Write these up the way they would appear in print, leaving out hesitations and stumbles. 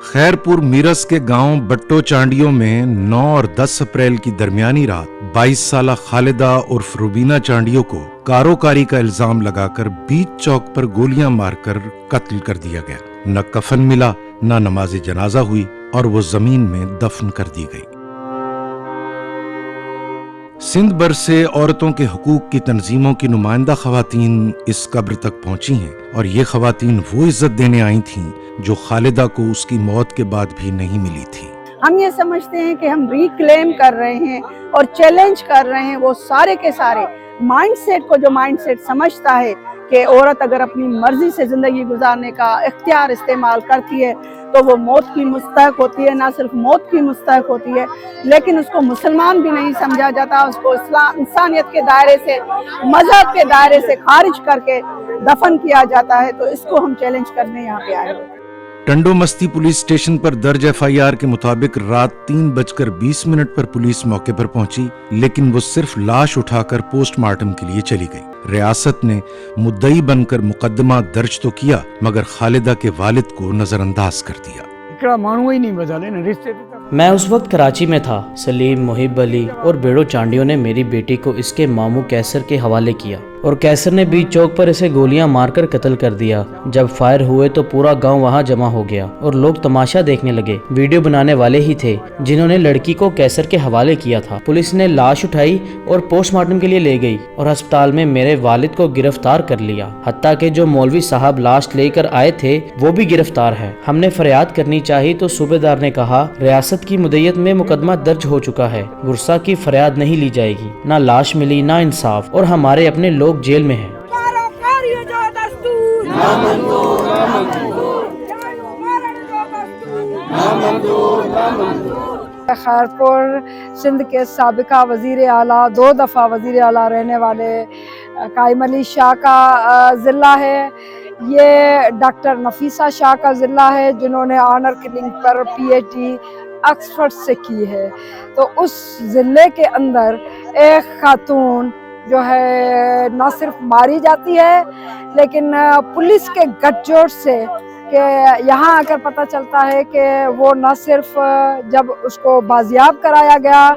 खैरपुर मीरस के गांव बट्टो चांडियों में 9 और 10 अप्रैल की दरमियानी रात 22 साला खालिदा उर्फ रुबीना चांडियों को कारोकारी का इल्जाम लगाकर बीच चौक पर गोलियां मारकर कत्ल कर दिया गया। न कफन मिला, न नमाज जनाजा हुई और वो जमीन में दफन कर दी गई। सिंध भर से औरतों के हुकूक की तंजीमों की नुमाइंदा खवातीन इस कब्र तक पहुंची हैं और ये खवातीन वो इज्जत देने आई थीं जो खालिदा को उसकी मौत के बाद भी नहीं मिली थी। हम ये समझते हैं कि हम रिक्लेम कर रहे हैं और चैलेंज कर रहे हैं वो सारे के सारे माइंडसेट को, जो माइंडसेट समझता है कि औरत अगर अपनी मर्जी से जिंदगी गुजारने का इख्तियार इस्तेमाल करती है तो वो मौत की मुस्तहक होती है। ना सिर्फ मौत की मुस्तहक होती है, लेकिन उसको मुसलमान भी नहीं समझा जाता, उसको इस्लाम इंसानियत के दायरे से, मजहब के दायरे से खारिज करके दफन किया जाता है। तो इसको हम चैलेंज करने यहाँ पे आए हैं। टंडो मस्ती पुलिस स्टेशन पर दर्ज एफआईआर के मुताबिक रात 3:20 पर पुलिस मौके पर पहुंची, लेकिन वो सिर्फ लाश उठाकर पोस्टमार्टम के लिए चली गई। रियासत ने मुद्दई बनकर मुकदमा दर्ज तो किया, मगर खालिदा के वालिद को नजरअंदाज कर दिया। मैं उस वक्त कराची में था। सलीम, मुहिब अली और बेड़ो चांडियों ने मेरी बेटी को इसके मामू कैसर के हवाले किया और कैसर ने बीच चौक पर इसे गोलियां मारकर कत्ल कर दिया। जब फायर हुए तो पूरा गांव वहां जमा हो गया और लोग तमाशा देखने लगे। वीडियो बनाने वाले ही थे जिन्होंने लड़की को कैसर के हवाले किया था। पुलिस ने लाश उठाई और पोस्टमार्टम के लिए ले गई और अस्पताल में मेरे वालिद को गिरफ्तार कर लिया। हत्ता के जो मौलवी साहब लाश लेकर आए थे वो भी गिरफ्तार है। हमने फरियाद करनी चाहिए तो सूबेदार ने कहा, रियासत की मुद्दत में मुकदमा दर्ज हो चुका है, गुस्सा की फरियाद नहीं ली जाएगी। ना लाश मिली, ना इंसाफ, और हमारे अपने लोग जेल में हैं। खैरपुर सिंध के साबिका वजीर आला, 2 दफ़ा वजीर आला रहने वाले कायम अली शाह का ज़िला है। ये डॉक्टर नफीसा शाह का ज़िला है जिन्होंने ऑनर किलिंग पर PhD ऑक्सफोर्ड से की है। तो उस ज़िले के अंदर एक खातून जो है न सिर्फ मारी जाती है, लेकिन पुलिस के गठजोड़ से कि यहाँ आकर पता चलता है कि वो न सिर्फ जब उसको बाजियाब कराया गया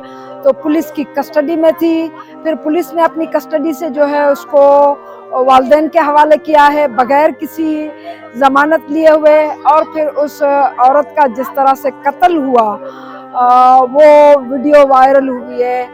तो पुलिस की कस्टडी में थी, फिर पुलिस ने अपनी कस्टडी से जो है उसको वालिदैन के हवाले किया है बगैर किसी जमानत लिए हुए। और फिर उस औरत का जिस तरह से कत्ल हुआ वो वीडियो वायरल हुई है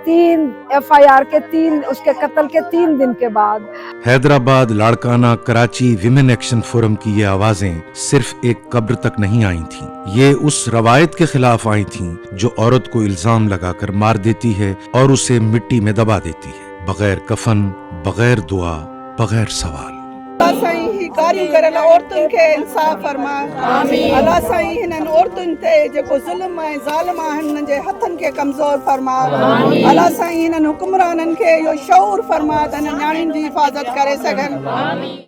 3 FIR के 3 उसके कत्ल के 3 दिन के बाद। Hyderabad, Larkana, Karachi women action forum की ये आवाजें सिर्फ एक कब्र तक नहीं आई थीं। ये उस रवायत के खिलाफ आई थीं जो औरत को इल्जाम लगाकर मार देती है और उसे मिट्टी में दबा देती है, बगैर कफन, बगैर दुआ, बगैर सवाल। अल्लाह साईं ही कार्य करल औरतुन के इंसाफ फरमा। आमीन। अल्लाह साईं हिनन औरतुन ते जेको जुल्म है ज़ालिम आहिन जे हथन के कमजोर फरमा। आमीन। अल्लाह साईं हिनन हुक्मरानन के यो शऊर फरमा त न्याणियुनि जी हिफ़ाज़त करे सघन। आमीन।